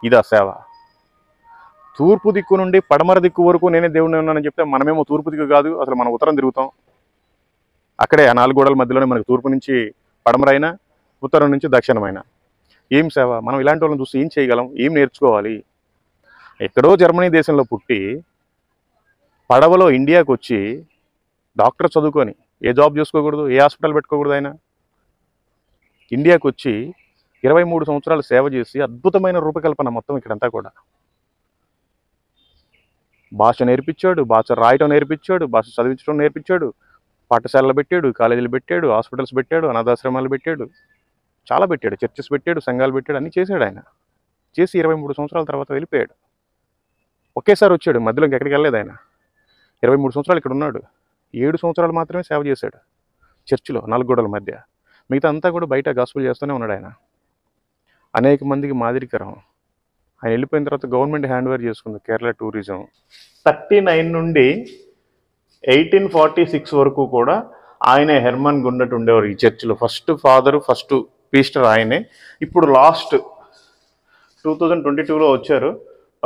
ఇదా సేవ? తూర్పు దిక్కు నుండి పడమర దిక్కు వరకు నేనే దేవుడిని ఉన్నానని చెప్తే మనమేమో తూర్పు దిక్కు కాదు, అసలు మనం ఉత్తరం తిరుగుతాం. అక్కడే ఆ 4 గోడల మధ్యలోనే మనకు తూర్పు నుంచి పడమరైనా, ఉత్తరం నుంచి దక్షిణమైనా. ఏం సేవ? మనం ఇలాంటి వాళ్ళని చూసి ఏం చేయగలం? ఏం నేర్చుకోవాలి? ఎక్కడో జర్మనీ దేశంలో పుట్టి పడవలో ఇండియాకు వచ్చి డాక్టర్ చదువుకొని ఏ జాబ్ చేసుకోకూడదు, ఏ హాస్పిటల్ పెట్టుకోకూడదు. ఆయన ఇండియాకు వచ్చి 23 సంవత్సరాలు సేవ చేసి అద్భుతమైన రూపకల్పన మొత్తం ఇక్కడంతా కూడా. భాష నేర్పించాడు, భాష రాయటం నేర్పించాడు, భాష చదివించడం నేర్పించాడు, పాఠశాలలు పెట్టాడు, కాలేజీలు పెట్టాడు, హాస్పిటల్స్ పెట్టాడు, అనాథాశ్రమాలు పెట్టాడు, చాలా పెట్టాడు, చర్చెస్ పెట్టాడు, సంఘాలు పెట్టాడు, అన్నీ చేశాడు. ఆయన చేసి 23 సంవత్సరాల తర్వాత వెళ్ళిపోయాడు. ఒకేసారి వచ్చాడు, మధ్యలో ఇంకెక్కడికి వెళ్ళలేదు. ఆయన 23 సంవత్సరాలు ఇక్కడ ఉన్నాడు. 7 సంవత్సరాలు మాత్రమే సేవ చేశాడు చర్చిలో 4 గోడల మధ్య. మిగతా అంతా కూడా బయట గాస్పుల్ చేస్తూనే ఉన్నాడు. ఆయన అనేక మందికి మాదిరికరం. ఆయన వెళ్ళిపోయిన తర్వాత గవర్నమెంట్ హ్యాండ్ ఓవర్ చేసుకుంది కేరళ టూరిజం. 39 నుండి 1846 వరకు కూడా ఆయనే హెర్మన్ గుండట్ ఉండేవారు ఈ చర్చిలో. ఫస్ట్ ఫాదరు, ఫస్ట్ పీస్టర్ ఆయనే. ఇప్పుడు లాస్ట్ 2022లో వచ్చారు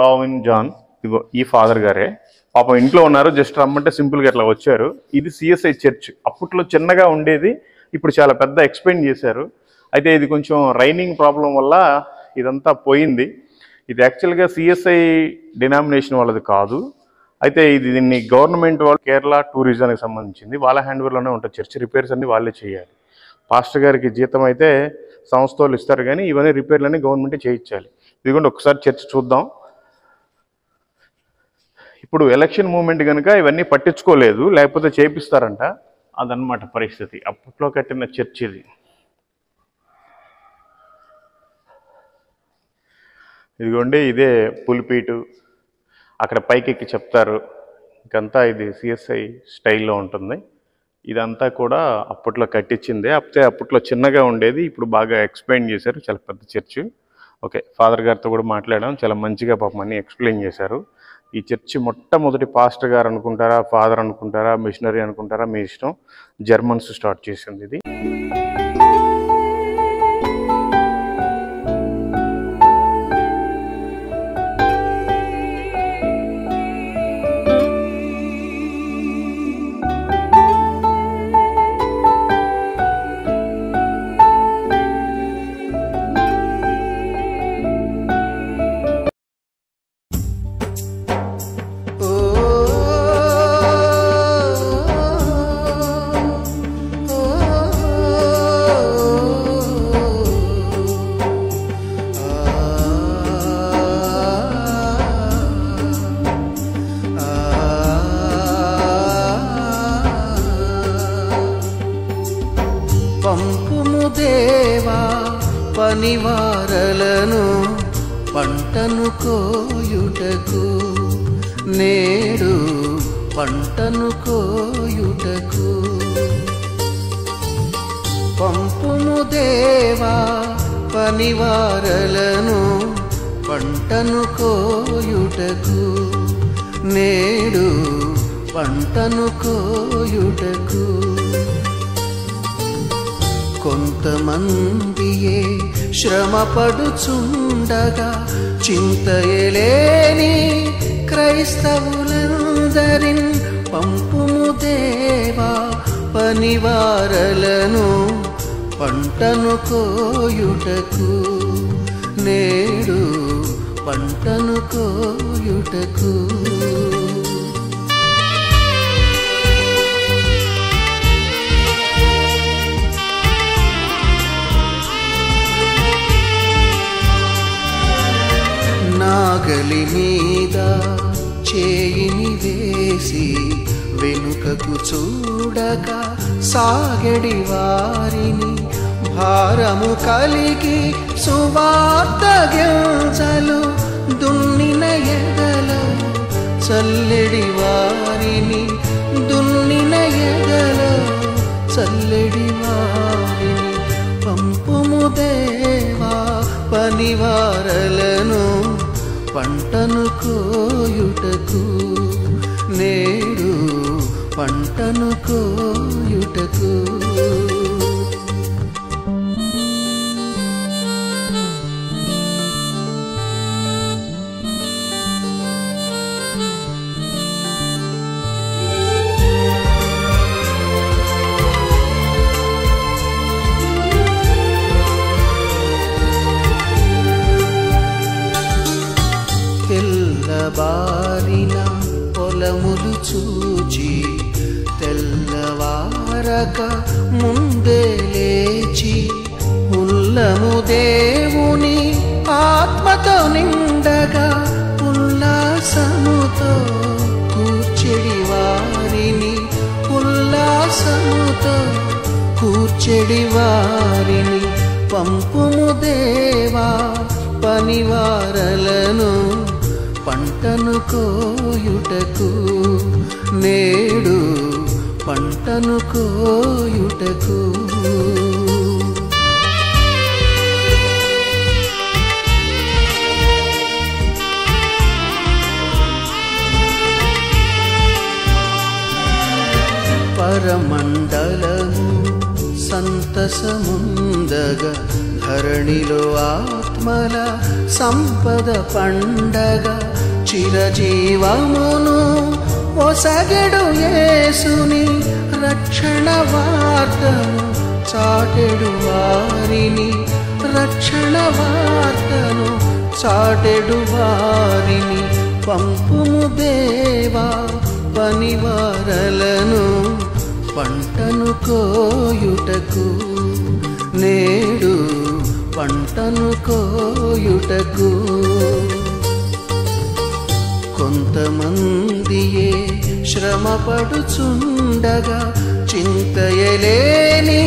టావిన్ జాన్. ఇగో ఈ ఫాదర్ గారే. పాపం ఇంట్లో ఉన్నారు, జస్ట్ రమ్మంటే సింపుల్గా ఇట్లా వచ్చారు. ఇది సిఎస్ఐ చర్చ్. అప్పట్లో చిన్నగా ఉండేది, ఇప్పుడు చాలా పెద్ద ఎక్స్పెండ్ చేశారు. అయితే ఇది కొంచెం రైనింగ్ ప్రాబ్లం వల్ల ఇదంతా పోయింది. ఇది యాక్చువల్గా సిఎస్ఐ డినామినేషన్ వాళ్ళది కాదు. అయితే దీన్ని గవర్నమెంట్ వాళ్ళు కేరళ టూరిజానికి సంబంధించింది, వాళ్ళ హ్యాండ్ ఓవర్లోనే ఉంటుంది. చర్చ్ రిపేర్స్ అన్ని వాళ్ళే చేయాలి. పాస్టర్ గారికి జీతం అయితే సంస్థ వాళ్ళు ఇస్తారు, కానీ ఇవన్నీ రిపేర్లన్నీ గవర్నమెంటే చేయించాలి. ఇదిగోండి ఒకసారి చర్చ్ చూద్దాం. ఇప్పుడు ఎలక్షన్ మూమెంట్ కనుక ఇవన్నీ పట్టించుకోలేదు, లేకపోతే చేపిస్తారంట. అదనమాట పరిస్థితి. అప్పట్లో కట్టిన చర్చ్ ఇది. ఇదిగోండి ఇదే పులిపీటు. అక్కడ పైకెక్కి చెప్తారు. ఇంకంతా ఇది సిఎస్ఐ స్టైల్లో ఉంటుంది. ఇదంతా కూడా అప్పట్లో కట్టించిందే. అప్పట్లో చిన్నగా ఉండేది, ఇప్పుడు బాగా ఎక్స్ప్లెయిన్ చేశారు. చాలా పెద్ద చర్చ్. ఓకే, ఫాదర్ గారితో కూడా మాట్లాడాం. చాలా మంచిగా పాపం అన్నీ ఎక్స్ప్లెయిన్ చేశారు. ఈ చర్చి మొట్టమొదటి పాస్టర్ గారు అనుకుంటారా, ఫాదర్ అనుకుంటారా, మిషనరీ అనుకుంటారా, మీ ఇష్టం. జర్మన్స్ స్టార్ట్ చేసింది ఇది. పంపుము దేవా పనివారలను పంటను కోయుటకు, నేడు పంటను కోయుటకు. పంపుము దేవా పనివారలను పంటను కోయుటకు, నేడు పంటను కోయుటకు. కొంతమందియే శ్రమపడుచుండగా చింతయలేని క్రైస్తవులందరిన్ పంపుము దేవా పనివారలను పంటను కోయుటకు, నేడు పంటను కోయుటకు. నాగలి మీద చేయిని వేసి వెనుకకు చూడక సాగడి వారిని, భారము కలిగి సువార్త గింజలు దున్నిన ఎదలో చల్లెడి వారిని, దున్నిన ఎదలో చల్లెడి వారిని. పంపుము దేవా పనివారలను పంటను కోయుటకు, నేడు పంటను కోయుటకు. నల్లబారిన పొలములు చూచి తెల్లవారక ముందే లేచి ఉల్లము దేవుని ఆత్మతో నిండగా ఉల్లాసముతో కూర్చెడి వారిని ఉల్లాసముతో కూర్చెడి వారిని పంపుము దేవా పనివారలను పంటను కోయుటకు నేడు పంటను కోయుటకు పరమండలము సంతసముందగా ధరణిలో ఆత్మల సంపద పండగ చిరజీవమును ఒసగెడు యేసుని రక్షణ వార్తను చాటెడు వారిని రక్షణ వార్తను చాటెడు వారిని పంపుము దేవా పనివారలను పంటను కోయుటకు నేడు పంటను కోయుటకు కొంతమందియే శ్రమపడుచుండగా చింతయలేని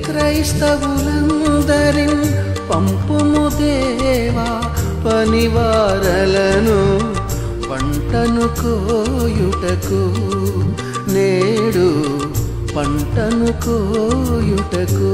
క్రైస్తవులందరిన్ పంపుము దేవా పనివారలను పంటను కోయుటకు నేడు పంటను కోయుటకు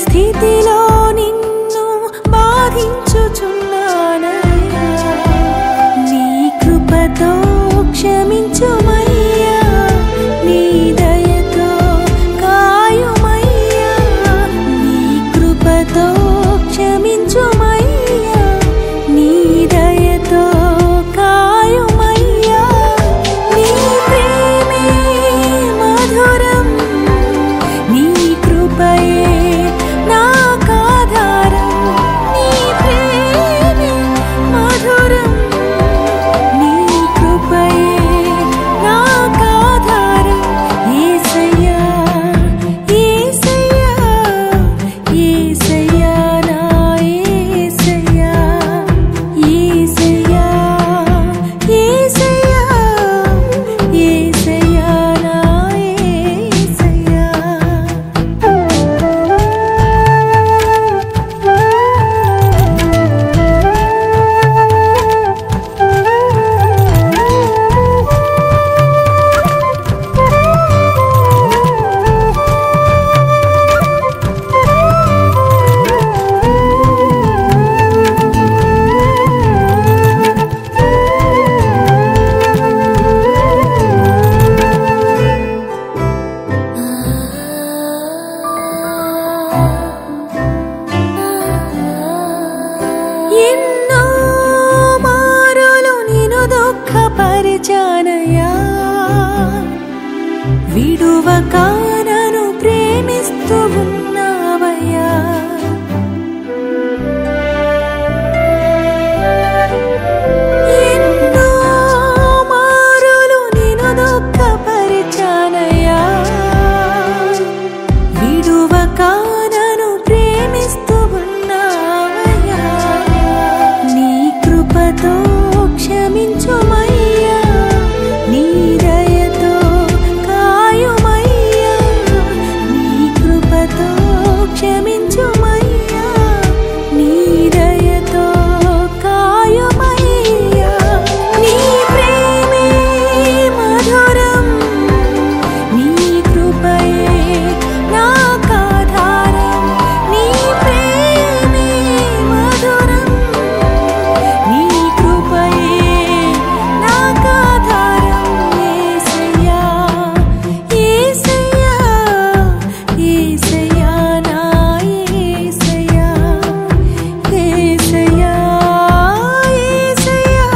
స్థితిలో నిన్ను బాధించుచున్నానయ్యా నీ పరిచానయ్యా విడువక నన్ను ప్రేమిస్తూ ఉన్నావయ్యా ఎన్నో మారులు నిన్ను దుఃఖపరిచానయ్యా విడువక నన్ను ప్రేమిస్తూ ఉన్నావయ్యా నీ కృపతో క్షమించుమయ్యా నీ దయతో కాయుమయ్యా నీ కృపతో క్షమించుమయ్యా నీ దయతో కాయుమయ్యా నీ ప్రేమే మధురం నీ కృపయే నాకాధారం నీ ప్రేమే మధురం నీ కృపయే నాకాధారం యేసయ్యా యేసయ్యా యేసయ్యా నా యేసయ్యా యేసయ్యా యేసయ్యా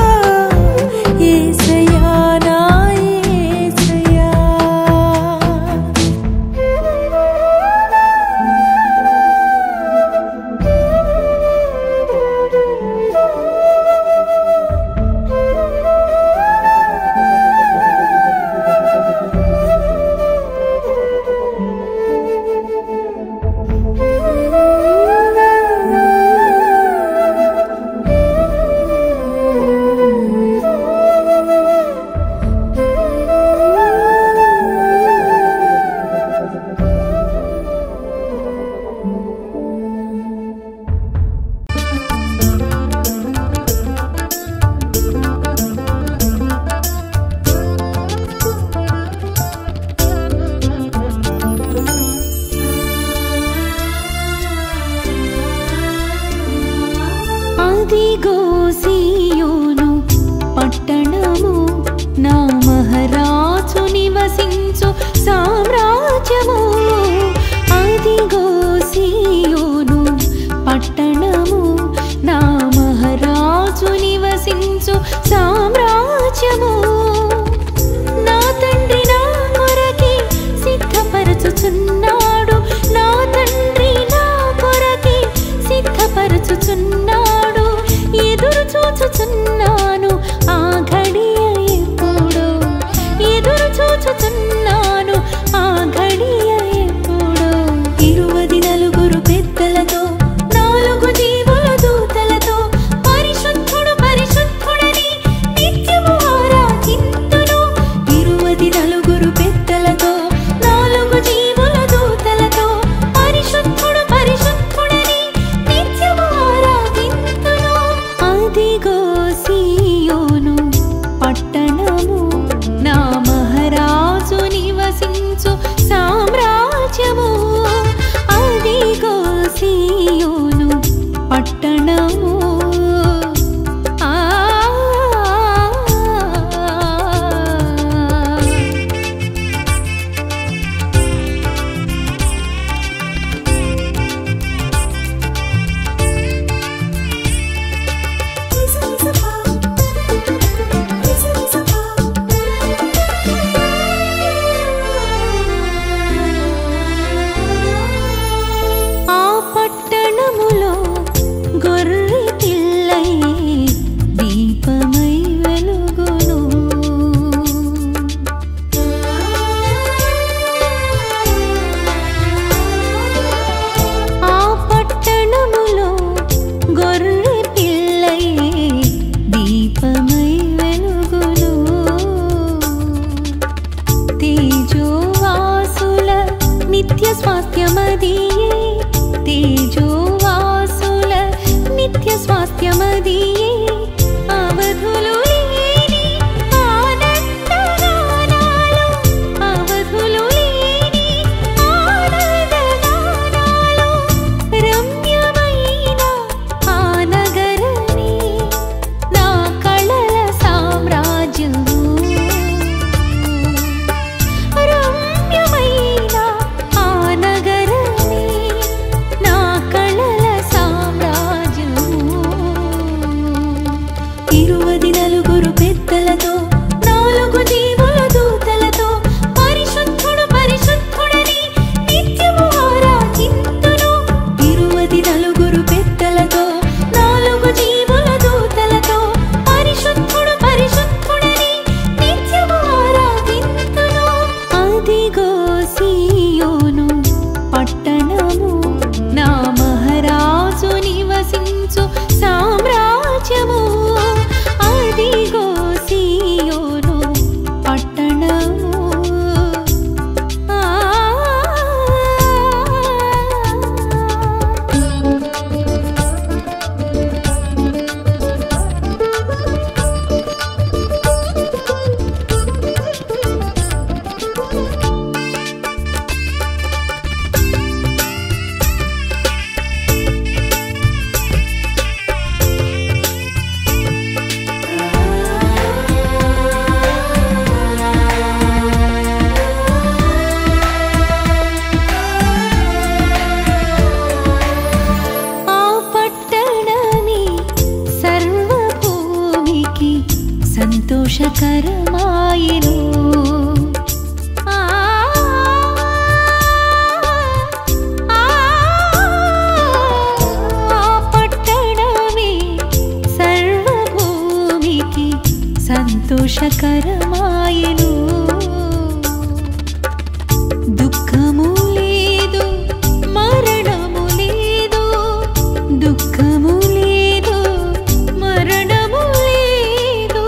యేసయ్యా నా యేసయ్యా అదిగో సీయోను పట్టణము నా మహారాజు నివసించు సామ్రాజ్యము అదిగో సీయోను పట్టణము నా మహారాజు నివసించు సామ్రాజ్యము నా తండ్రి నా కొరకి సిద్ధపరచుచున్నాడు నా తండ్రి నా కొరకి సిద్ధపరచుచున్నాడు ఎదురు చూచుచున్నాను ఆ ఘడియ ఎప్పుడు ఎదురు చూచుచున్నాను ఆ ఘడియ ఎప్పుడు 24 పెద్దలతో 4 జీవుల దూతలతో పరిశుద్ధుడు పరిశుద్ధుడని నిత్యము ఆరాధింతును 24 పెద్దలతో 4 జీవుల దూతలతో పరిశుద్ధుడు పరిశుద్ధుడని నిత్యము ఆరాధింతును అదిగో సీయోను పట్టణము నా మహారాజు నివసించు సామ్రాజ్యము అదిగో సీయోను పట్టణము ఆ ఆ పట్టణములో గొర్రె పిల్లై దీపమై వెలుగును ఆ పట్టణములో గొర్రె పిల్లై దీపమై వెలుగును తేజోవాసుల నిత్య స్వాస్థ్యమదియే తేజోవాసుల నిత్య స్వాస్థ్యమదియే అవధులు లేని ఆనందగానాలు అవధులు లేని ఆనందగానాలు రమ్యమైన ఆ నగరమే నా కళల సామ్రాజ్యము రమ్యమైన ఆ నగరమే నా కళల సామ్రాజ్యము 24 పెద్దలతో సంతోషకరమాయెను. పట్టణమే సర్వభూమికి సంతోషకరమాయెను. దుఃఖము లేదు, మరణము లేదు, దుఃఖము లేదు, మరణము లేదు.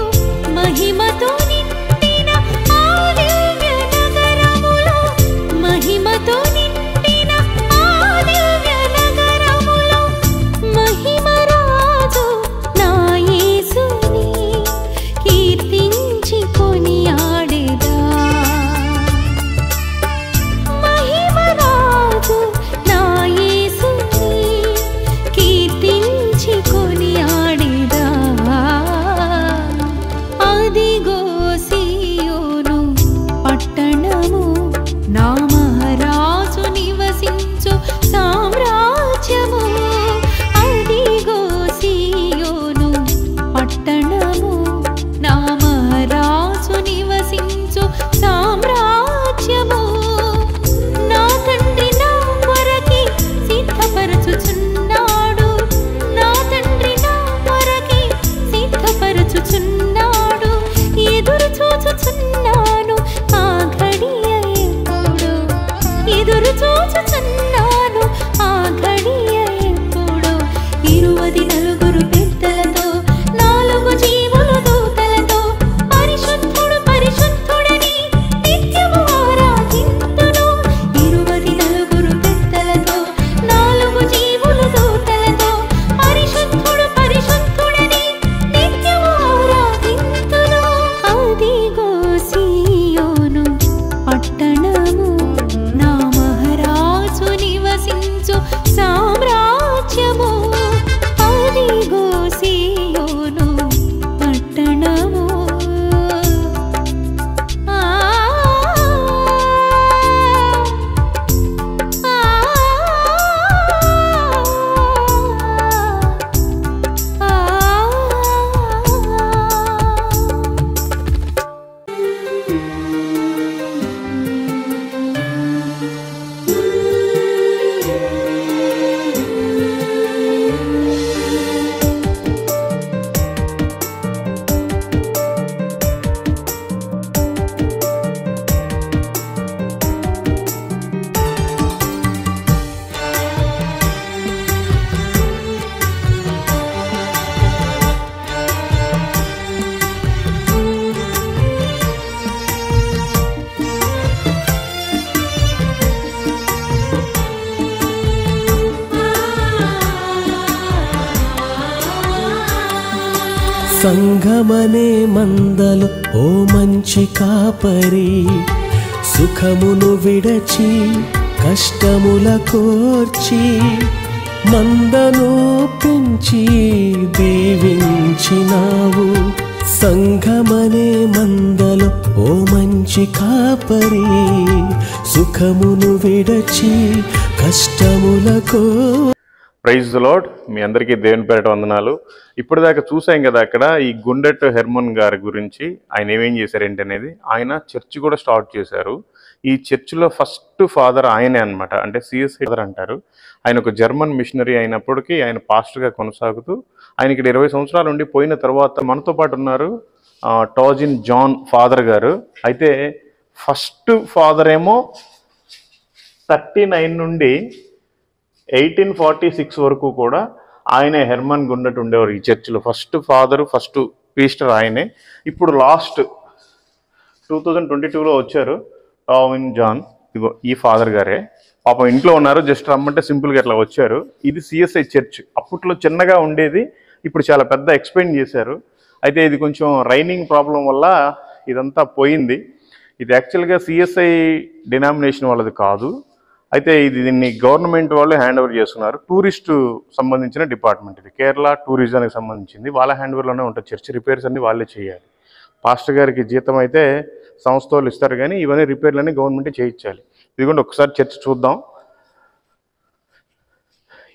మహిమతో నిండిన ఆ దివ్య నగరములో, మహిమతో నిండిన ఆ దివ్య నగరములో మహిమరాజు నా యేసుని కీర్తించి కొనియాడెదా. మహిమరాజు నా యేసుని కీర్తించి కొనియాడెదా. అదిగో సీయోను పట్టణము, నా మహారాజు నివసించు సామ్రాజ్యము. అదిగో సీయోను పట్టణము, నా మహారాజు నివసించు సామ్రాజ్యము. నా తండ్రి నా కొరకి సిద్ధపరచుచున్నాడు, నా తండ్రి నా కొరకి సిద్ధపరచుచున్నాడు. ఎదురు చూచుచున్నాను ఆ ఘడియ ఎప్పుడు, ఎదురు చూచుచున్నాను ఆ ఘడియ ఎప్పుడు. 24 పెద్దలతో 4 జీవుల దూతలతో పరిశుద్ధుడు పరిశుద్ధుడని నిత్యము ఆరాధింతును. 24 పెద్దలతో 4 జీవుల దూతలతో పరిశుద్ధుడు పరిశుద్ధుడని నిత్యము ఆరాధింతును. అదిగో సీయోను పట్టణము, నా మహారాజు నివసించు సామ్రాజ్యము. అదిగో సీయోను పట్టణము. ఆ సంఘమనే మందలు ఓ మంచి కాపరి, సుఖమును విడచి కష్టముల కోర్చి మందను పెంచి దీవించినావు. సంఘమనే మందలు ఓ మంచి కాపరి, సుఖమును విడచి కష్టములకు. Praise the lord. మీ అందరికీ దేవుని పేరట వందనాలు. ఇప్పుడు దాకా చూసాం కదా అక్కడ ఈ గుండెట్ హెర్మన్ గారి గురించి, ఆయన ఏమేం చేశారేంటి అనేది. ఆయన చర్చ్ కూడా స్టార్ట్ చేశారు. ఈ చర్చ్లో ఫస్ట్ ఫాదర్ ఆయనే అనమాట, అంటే సిఎస్ఐ ఫాదర్ అంటారు. ఆయన ఒక జర్మన్ మిషనరీ అయినప్పటికీ ఆయన పాస్టర్గా కొనసాగుతూ ఆయన ఇక్కడ 20 సంవత్సరాలు ఉండి పోయిన తర్వాత మనతో పాటు ఉన్నారు టాజిన్ జాన్ ఫాదర్ గారు. అయితే ఫస్ట్ ఫాదర్ ఏమో 39 నుండి 1846 వరకు కూడా ఆయనే హెర్మన్ గుండెట్ ఉండేవారు ఈ చర్చిలో. ఫస్ట్ ఫాదరు, ఫస్ట్ పీస్టర్ ఆయనే. ఇప్పుడు లాస్ట్ 2022లో వచ్చారు టాజిన్ జాన్. ఇగో ఈ ఫాదర్ గారే, పాపం ఇంట్లో ఉన్నారు, జస్ట్ రమ్మంటే సింపుల్గా ఇట్లా వచ్చారు. ఇది సిఎస్ఐ చర్చ్. అప్పట్లో చిన్నగా ఉండేది, ఇప్పుడు చాలా పెద్ద ఎక్స్పెండ్ చేశారు. అయితే ఇది కొంచెం రైనింగ్ ప్రాబ్లం వల్ల ఇదంతా పోయింది. ఇది యాక్చువల్గా సిఎస్ఐ డినామినేషన్ వాళ్ళది కాదు. అయితే దీన్ని గవర్నమెంట్ వాళ్ళు హ్యాండ్ ఓవర్ చేస్తున్నారు. టూరిస్టు సంబంధించిన డిపార్ట్మెంట్ ఇది, కేరళ టూరిజానికి సంబంధించింది. వాళ్ళ హ్యాండ్ ఓవర్లోనే ఉంటుంది. చర్చ్ రిపేర్స్ అన్ని వాళ్ళే చేయాలి. పాస్టర్ గారికి జీతం అయితే సంస్థ వాళ్ళు ఇస్తారు, కానీ ఇవన్నీ రిపేర్లన్నీ గవర్నమెంటే చేయించాలి. ఇదిగోండి ఒకసారి చర్చ్ చూద్దాం.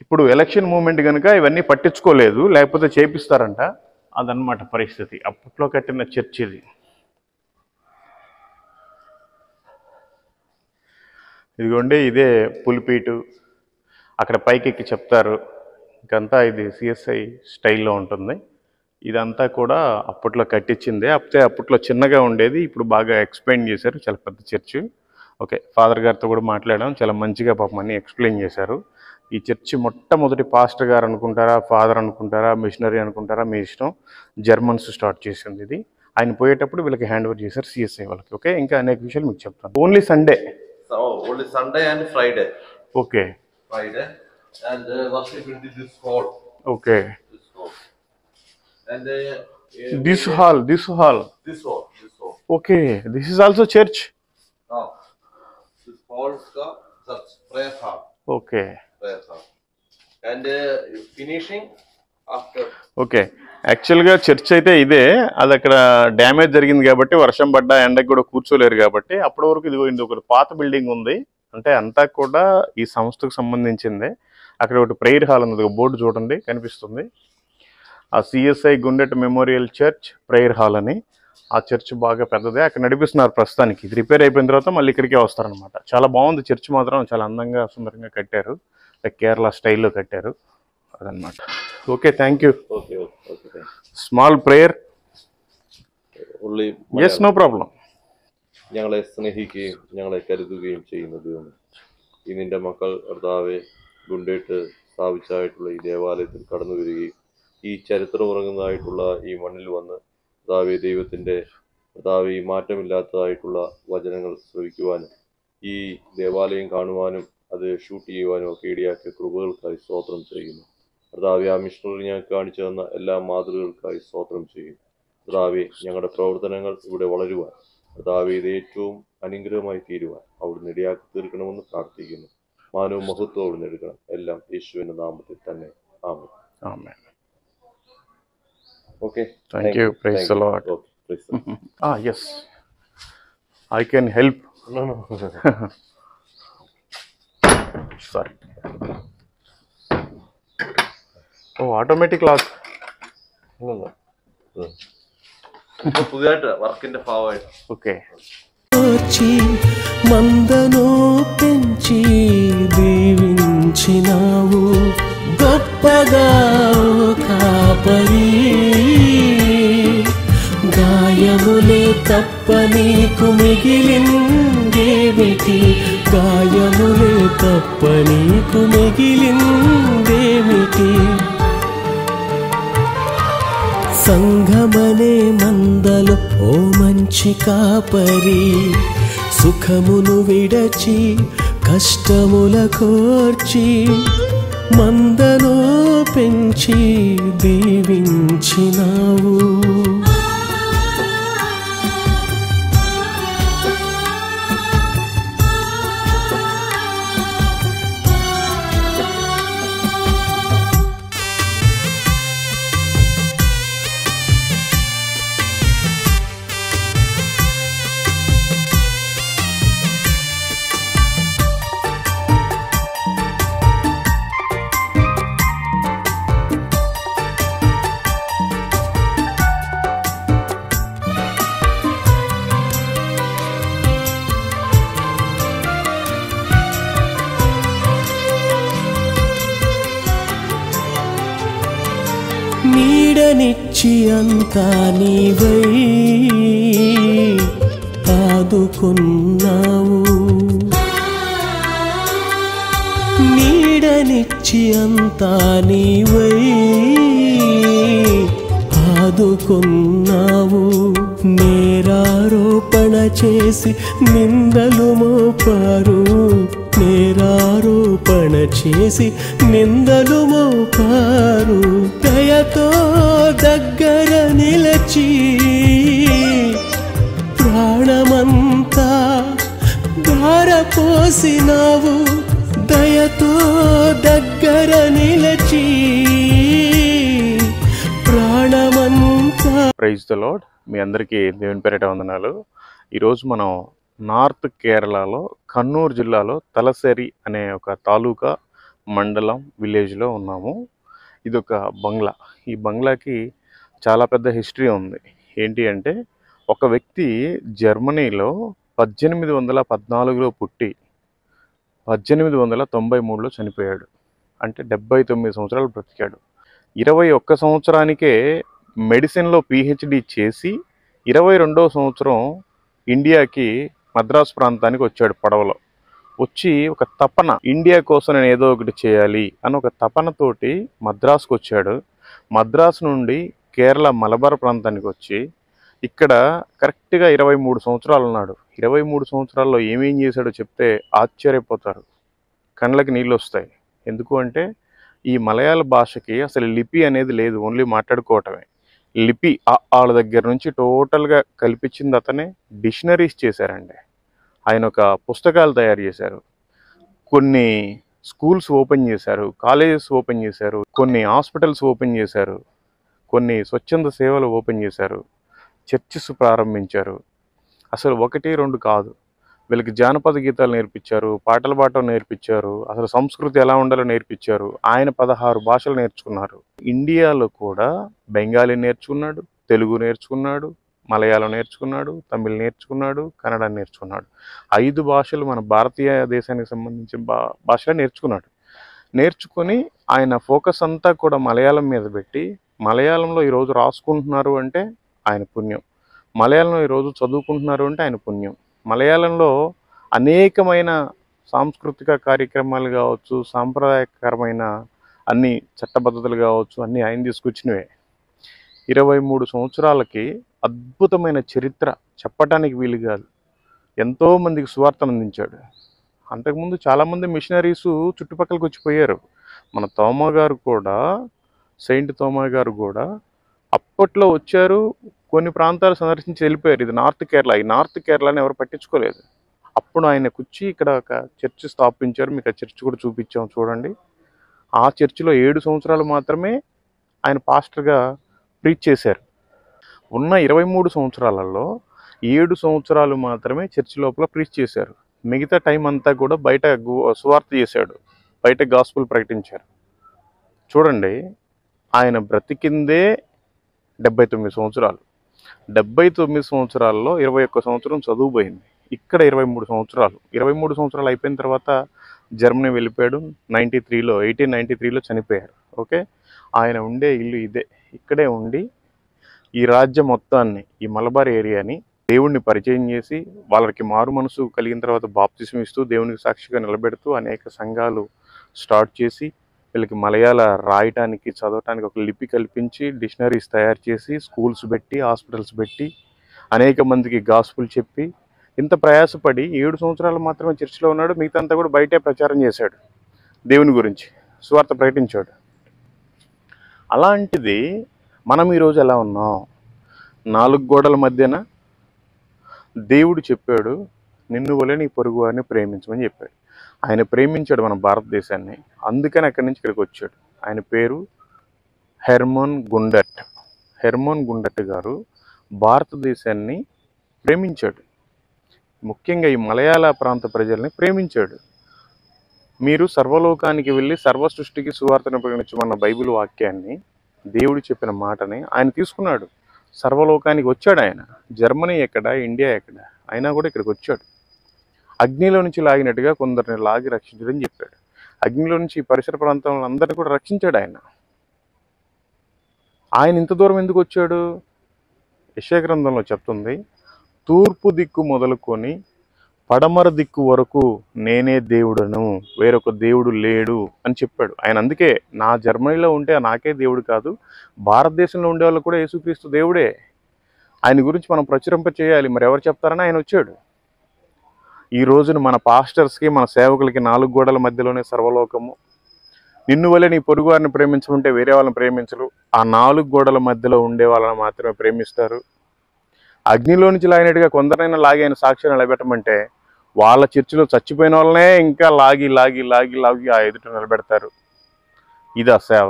ఇప్పుడు ఎలక్షన్ మూమెంట్ కనుక ఇవన్నీ పట్టించుకోలేదు, లేకపోతే చేపిస్తారంట. అదనమాట పరిస్థితి. అప్పట్లో కట్టిన చర్చ్ ఇది. ఇదిగోండి, ఇదే పులిపీటు. అక్కడ పైకి ఎక్కి చెప్తారు. ఇంకంతా ఇది సిఎస్ఐ స్టైల్లో ఉంటుంది. ఇదంతా కూడా అప్పట్లో కట్టించిందే. అప్పట్లో చిన్నగా ఉండేది, ఇప్పుడు బాగా ఎక్స్ప్లెయిన్ చేశారు. చాలా పెద్ద చర్చ్. ఓకే, ఫాదర్ గారితో కూడా మాట్లాడాం. చాలా మంచిగా పాపం అన్నీ ఎక్స్ప్లెయిన్ చేశారు. ఈ చర్చి మొట్టమొదటి పాస్టర్ గారు అనుకుంటారా, ఫాదర్ అనుకుంటారా, మిషనరీ అనుకుంటారా, మీ ఇష్టం. జర్మన్స్ స్టార్ట్ చేసింది ఇది. ఆయన పోయేటప్పుడు వీళ్ళకి హ్యాండ్ ఓవర్ చేశారు సిఎస్ఐ వాళ్ళకి. ఓకే, ఇంకా అనేక విషయాలు మీకు చెప్తాను. Only Sunday. Only Sunday and Friday. Okay. Friday and worship in this hall. Okay. This hall. And This hall. This hall. Okay, this is also church. Oh, this hall is the church prayer hall. Okay. Prayer hall. And finishing after. Okay, యాక్చువల్గా church అయితే ఇదే. అది అక్కడ damage జరిగింది కాబట్టి, వర్షం పడ్డా ఎండకు కూడా కూర్చోలేరు కాబట్టి అప్పటి వరకు ఇది ఒక పాత బిల్డింగ్ ఉంది. అంటే అంతా కూడా ఈ సంస్థకు సంబంధించిందే. అక్కడ ఒకటి ప్రేయర్ హాల్ ఉంది, ఒక బోర్డు చూడండి కనిపిస్తుంది. ఆ సిఎస్ఐ గుండెట్ మెమోరియల్ చర్చ్ ప్రేయర్ హాల్ అని. ఆ చర్చ్ బాగా పెద్దదే. అక్కడ నడిపిస్తున్నారు ప్రస్తుతానికి. ఇది రిపేర్ అయిపోయిన తర్వాత మళ్ళీ ఇక్కడికే వస్తారనమాట. చాలా బాగుంది చర్చ్ మాత్రం. చాలా అందంగా సుందరంగా కట్టారు. కేరళ స్టైల్లో కట్టారు. അതന്നమాట. Okay, thank you. Okay. Small prayer. Only. Yes, no problem. ഞങ്ങളെ സ്നേഹിക്കുകയും ഞങ്ങളെ കരുതുകയും ചെയ്യുന്ന ദൈവമേ, ഈ നിന്റെ മക്കൾ കർത്താവെ ഗുണ്ടേട്ട് സ്ഥാപിച്ചായിട്ടുള്ള ഈ ദേവാലയത്തിൽ കടന്നു വരികയും ഈ ചരിത്രം ഉറങ്ങുന്നതായിട്ടുള്ള ഈ മണ്ണിൽ വന്ന് കർത്താവെ ദൈവത്തിൻ്റെ കർത്താവെ ഈ മാറ്റമില്ലാത്തതായിട്ടുള്ള വചനങ്ങൾ ശ്രവിക്കുവാനും ഈ ദേവാലയം കാണുവാനും അത് ഷൂട്ട് ചെയ്യുവാനും ഒക്കെ ഇടയാക്കിയ കൃപകൾക്കായി സ്തോത്രം ചെയ്യുന്നു. കർത്താവെ, ആ മിഷണറി ഞങ്ങൾക്ക് കാണിച്ചു തന്ന എല്ലാ മാതൃകകൾക്കായി സ്തോത്രം ചെയ്യുന്നു. കർത്താവെ, ഞങ്ങളുടെ പ്രവർത്തനങ്ങൾ ഇവിടെ വളരുവാൻ, കർത്താവെ, ഇത് ഏറ്റവും അനുഗ്രഹമായി തീരുവാൻ അവിടുന്ന് ഇടയാക്കി തീർക്കണമെന്ന് പ്രാർത്ഥിക്കുന്നു. മാനവും മഹത്വം അവിടുന്ന് എടുക്കണം. എല്ലാം യേശുവിന്റെ നാമത്തിൽ തന്നെ. ആമേൻ. ആമേൻ. Okay. Thank you. Praise the Lord. Okay. Praise the Lord. Yes. I can help. No. Sorry. Oh, automatic lock. No. പുതിയതായിട്ട് വർക്കിന്റെ ഭാഗമായിട്ട്. Okay. మందను పెంచి దీవించినావు గొప్పగా కాపరి. గాయములే తప్ప నీకు మిగిలిందేమిటి? గాయములే తప్ప నీకు మిగిలిందేమిటి? సంఘమనే మందలో ఓ మంచి కాపరి, సుఖమును విడచి కష్టముల కోర్చి మందను పెంచి దీవించినావు. నీడనిచ్చి అంతా నీవై ఆదుకున్నావు. నీడనిచ్చి అంతా నీవై ఆదుకున్నావు. నేరారోపణ చేసి నిందలు మోపారు, నేరారోపణ చేసి నిందలు మోపారు. దయతో దగ్గర నిలచి ప్రాణమంతా ధారపోసినావు. దయతో దగ్గర నిలచి ప్రాణమంతా. Praise the lord. మీ అందరికీ దేవుని పేరిట వందనాలు. ఈరోజు మనం నార్త్ కేరళలో కన్నూరు జిల్లాలో తలసేరి అనే ఒక తాలూకా మండలం విలేజ్లో ఉన్నాము. ఇది ఒక బంగ్లా. ఈ బంగ్లాకి చాలా పెద్ద హిస్టరీ ఉంది. ఏంటి అంటే ఒక వ్యక్తి జర్మనీలో 1814లో పుట్టి 1893లో చనిపోయాడు. అంటే 79 సంవత్సరాలు బ్రతికాడు. 21 సంవత్సరానికే మెడిసిన్లో పిహెచ్డి చేసి 22వ సంవత్సరం ఇండియాకి మద్రాసు ప్రాంతానికి వచ్చాడు పడవలో. వచ్చి ఒక తపన, ఇండియా కోసం నేను ఏదో ఒకటి చేయాలి అని ఒక తపనతోటి మద్రాసుకు వచ్చాడు. మద్రాసు నుండి కేరళ మలబార్ ప్రాంతానికి వచ్చి ఇక్కడ కరెక్ట్గా 23 సంవత్సరాలు ఉన్నాడు. 23 సంవత్సరాల్లో ఏమేం చేశాడో చెప్తే ఆశ్చర్యపోతారు, కళ్ళకి నీళ్ళు వస్తాయి. ఎందుకు అంటే ఈ మలయాళ భాషకి అసలు లిపి అనేది లేదు, ఓన్లీ మాట్లాడుకోవటమే. లిపి వాళ్ళ దగ్గర నుంచి టోటల్గా కల్పించింది అతనే. డిక్షనరీస్ చేశారండి ఆయన, ఒక పుస్తకాలు తయారు చేశారు, కొన్ని స్కూల్స్ ఓపెన్ చేశారు, కాలేజెస్ ఓపెన్ చేశారు, కొన్ని హాస్పిటల్స్ ఓపెన్ చేశారు, కొన్ని స్వచ్ఛంద సేవలు ఓపెన్ చేశారు, చర్చెస్ ప్రారంభించారు. అసలు 1, 2 కాదు, వీళ్ళకి జానపద గీతాలు నేర్పించారు, పాటలు పాడటం నేర్పించారు, అసలు సంస్కృతి ఎలా ఉండాలో నేర్పించారు. ఆయన 16 భాషలు నేర్చుకున్నారు. ఇండియాలో కూడా బెంగాలీ నేర్చుకున్నాడు, తెలుగు నేర్చుకున్నాడు, మలయాళం నేర్చుకున్నాడు, తమిళ్ నేర్చుకున్నాడు, కన్నడ నేర్చుకున్నాడు. 5 భాషలు మన భారతీయ దేశానికి సంబంధించిన భాషలు నేర్చుకున్నాడు. నేర్చుకొని ఆయన ఫోకస్ అంతా కూడా మలయాళం మీద పెట్టి, మలయాళంలో ఈరోజు రాసుకుంటున్నారు అంటే ఆయన పుణ్యం, మలయాళంలో ఈరోజు చదువుకుంటున్నారు అంటే ఆయన పుణ్యం. మలయాళంలో అనేకమైన సాంస్కృతిక కార్యక్రమాలు కావచ్చు, సాంప్రదాయకరమైన అన్ని చట్టబద్ధతలు కావచ్చు, అన్నీ ఆయన తీసుకొచ్చినవే. 23 సంవత్సరాలకి అద్భుతమైన చరిత్ర, చెప్పటానికి వీలు కాదు. ఎంతోమందికి సువార్తను అందించాడు. అంతకుముందు చాలామంది మిషనరీసు చుట్టుపక్కలకి వచ్చిపోయారు. మన తోమా గారు కూడా, సెయింట్ తోమా గారు కూడా అప్పట్లో వచ్చారు, కొన్ని ప్రాంతాలు సందర్శించి వెళ్ళిపోయారు. ఇది నార్త్ కేరళ, ఈ నార్త్ కేరళని ఎవరు పట్టించుకోలేదు. అప్పుడు ఆయన కూర్చి ఇక్కడ ఒక చర్చ్ స్థాపించారు. మీకు ఆ చర్చ్ కూడా చూపించాం చూడండి. ఆ చర్చిలో 7 సంవత్సరాలు మాత్రమే ఆయన పాస్టర్గా ప్రీచ్ చేశారు. ఉన్న 23 సంవత్సరాలలో 7 సంవత్సరాలు మాత్రమే చర్చి లోపల ప్రీచ్ చేశారు. మిగతా టైం అంతా కూడా బయట సువార్త చేశాడు, బయట గాస్పుల్ ప్రకటించారు. చూడండి, ఆయన బ్రతికిందే 79 సంవత్సరాలు. 79 సంవత్సరాల్లో 21 సంవత్సరం చదువు పోయింది. ఇక్కడ 23 సంవత్సరాలు. 23 సంవత్సరాలు అయిపోయిన తర్వాత జర్మనీ వెళ్ళిపోయాడు. 1893లో చనిపోయారు. ఓకే, ఆయన ఉండే ఇల్లు ఇదే. ఇక్కడే ఉండి ఈ రాజ్యం మొత్తాన్ని, ఈ మలబార్ ఏరియాని దేవుణ్ణి పరిచయం చేసి, వాళ్ళకి మారు మనసు కలిగిన తర్వాత బాప్తిసం ఇస్తూ, దేవునికి సాక్షిగా నిలబెడుతూ అనేక సంఘాలు స్టార్ట్ చేసి, వీళ్ళకి మలయాళ రాయటానికి, చదవటానికి ఒక లిపి కల్పించి, డిక్షనరీస్ తయారు చేసి, స్కూల్స్ పెట్టి, హాస్పిటల్స్ పెట్టి, అనేక మందికి గాస్పుల్ చెప్పి, ఇంత ప్రయాసపడి 7 సంవత్సరాలు మాత్రమే చర్చిలో ఉన్నాడు. మిగతా అంతా కూడా బయటే ప్రచారం చేశాడు, దేవుని గురించి సువార్త ప్రకటించాడు. అలాంటిది మనం ఈరోజు ఎలా ఉన్నాం? 4 గోడల మధ్యన దేవుడు చెప్పాడు, నిన్ను వలె నీ పొరుగు వారిని ప్రేమించమని చెప్పాడు. ఆయన ప్రేమించాడు మన భారతదేశాన్ని, అందుకని అక్కడి నుంచి ఇక్కడికి వచ్చాడు. ఆయన పేరు హెర్మన్ గుండర్ట్. హెర్మన్ గుండర్ట్ గారు భారతదేశాన్ని ప్రేమించాడు, ముఖ్యంగా ఈ మలయాళ ప్రాంత ప్రజల్ని ప్రేమించాడు. మీరు సర్వలోకానికి వెళ్ళి సర్వ సృష్టికి సువార్తను ప్రకటించమన్న బైబిల్ వాక్యాన్ని, దేవుడు చెప్పిన మాటని ఆయన తీసుకున్నాడు. సర్వలోకానికి వచ్చాడు ఆయన. జర్మనీ ఎక్కడ, ఇండియా ఎక్కడ, అయినా కూడా ఇక్కడికి వచ్చాడు. అగ్నిలో నుంచి లాగినట్టుగా కొందరిని లాగి రక్షించడని చెప్పాడు. అగ్నిలో నుంచి ఈ పరిసర ప్రాంతంలో అందరినీ కూడా రక్షించాడు ఆయన. ఆయన ఇంత దూరం ఎందుకు వచ్చాడు? యెషయా గ్రంథంలో చెప్తుంది, తూర్పు దిక్కు మొదలుకొని పడమర దిక్కు వరకు నేనే దేవుడను, వేరొక దేవుడు లేడు అని చెప్పాడు ఆయన. అందుకే నా జర్మనీలో ఉంటే నాకే దేవుడు కాదు, భారతదేశంలో ఉండే వాళ్ళు కూడా యేసుక్రీస్తు దేవుడే. ఆయన గురించి మనం ప్రచురింప చేయాలి. మరి ఎవరు చెప్తారని ఆయన వచ్చాడు. ఈ రోజున మన పాస్టర్స్కి, మన సేవకులకి 4 గోడల మధ్యలోనే సర్వలోకము. నిన్ను వల్లే నీ పొరుగు వారిని ప్రేమించమంటే వేరే వాళ్ళని ప్రేమించరు. ఆ 4 గోడల మధ్యలో ఉండే వాళ్ళని మాత్రమే ప్రేమిస్తారు. అగ్నిలో నుంచి లాగినట్టుగా కొందరైనా లాగి ఆయన సాక్ష్యం నిలబెట్టమంటే వాళ్ళ చర్చిలో చచ్చిపోయిన వాళ్ళనే ఇంకా లాగి లాగి లాగి లాగి ఆ ఎదుట నిలబెడతారు. ఇదా సేవ?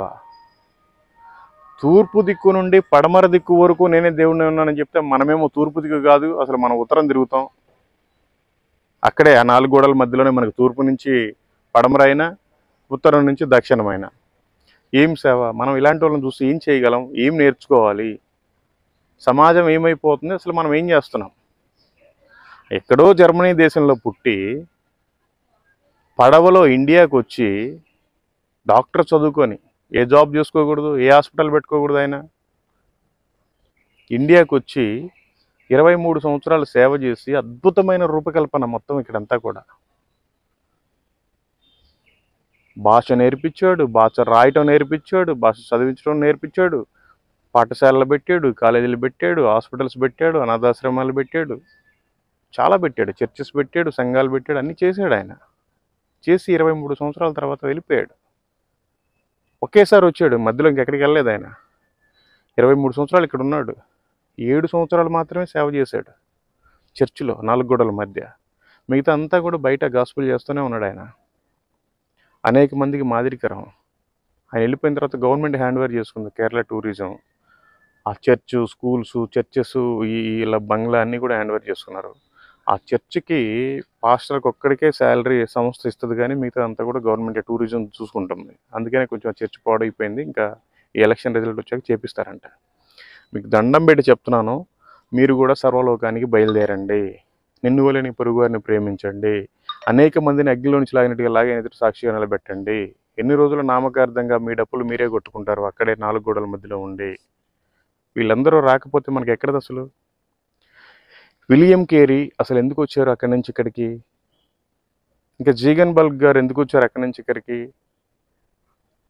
తూర్పు దిక్కు నుండి పడమర దిక్కు వరకు నేనే దేవుడిని ఉన్నానని చెప్తే మనమేమో తూర్పు దిక్కు కాదు, అసలు మనం ఉత్తరం తిరుగుతాం. అక్కడే ఆ 4 గోడల మధ్యలోనే మనకు తూర్పు నుంచి పడమరైన, ఉత్తరం నుంచి దక్షిణమైన. ఏం సేవ? మనం ఇలాంటి వాళ్ళని చూసి ఏం చేయగలం? ఏం నేర్చుకోవాలి? సమాజం ఏమైపోతుంది, అసలు మనం ఏం చేస్తున్నాం? ఎక్కడో జర్మనీ దేశంలో పుట్టి పడవలో ఇండియాకు వచ్చి డాక్టర్ చదువుకొని ఏ జాబ్ చేసుకోకూడదు, ఏ హాస్పిటల్ పెట్టుకోకూడదు. ఆయన ఇండియాకు వచ్చి 23 సంవత్సరాలు సేవ చేసి అద్భుతమైన రూపకల్పన మొత్తం ఇక్కడంతా కూడా. భాష నేర్పించాడు, భాష రాయటం నేర్పించాడు, భాష చదివించడం నేర్పించాడు, పాఠశాలలు పెట్టాడు, కాలేజీలు పెట్టాడు, హాస్పిటల్స్ పెట్టాడు, అనాథాశ్రమాలు పెట్టాడు, చాలా పెట్టాడు, చర్చెస్ పెట్టాడు, సంఘాలు పెట్టాడు, అన్నీ చేశాడు. ఆయన చేసి 23 సంవత్సరాల తర్వాత వెళ్ళిపోయాడు. ఒకేసారి వచ్చాడు, మధ్యలో ఇంకెక్కడికి వెళ్ళలేదు. ఆయన 23 సంవత్సరాలు ఇక్కడ ఉన్నాడు. 7 సంవత్సరాలు మాత్రమే సేవ చేశాడు చర్చిలో, 4 గోడల మధ్య. మిగతా అంతా కూడా బయట గాస్పుల్ చేస్తూనే ఉన్నాడు. ఆయన అనేక మందికి మాదిరికరం. ఆయన వెళ్ళిపోయిన తర్వాత గవర్నమెంట్ హ్యాండ్ ఓవర్ చేసుకుంది కేరళ టూరిజం. ఆ చర్చ్, స్కూల్స్, చర్చెస్, ఇలా బంగ్లా అన్నీ కూడా హ్యాండ్ ఓవర్ చేసుకున్నారు. ఆ చర్చికి పాస్టర్కి ఒక్కడికే శాలరీ సంస్థ ఇస్తుంది, కానీ మిగతా అంతా కూడా గవర్నమెంట్ టూరిజం చూసుకుంటుంది. అందుకనే కొంచెం ఆ చర్చ్ పాడైపోయింది. ఇంకా ఈ ఎలక్షన్ రిజల్ట్ వచ్చాక చేపిస్తారంట. మీకు దండం పెట్టి చెప్తున్నాను, మీరు కూడా సర్వలోకానికి బయలుదేరండి. నిన్ను వలె నీ పొరుగు వారిని ప్రేమించండి. అనేక మందిని అగ్నిలో నుంచి లాగినట్టుగా లాగిన ఎదురు సాక్షిగా నిలబెట్టండి. ఎన్ని రోజులు నామకార్థంగా మీ డప్పులు మీరే కొట్టుకుంటారు అక్కడే 4 గోడల మధ్యలో ఉండి. వీళ్ళందరూ రాకపోతే మనకి ఎక్కడది అసలు? విలియం కేరీ అసలు ఎందుకు వచ్చారు అక్కడి నుంచి ఇక్కడికి? ఇంకా జీగన్ బల్క్ గారు ఎందుకు వచ్చారు అక్కడి నుంచి ఇక్కడికి?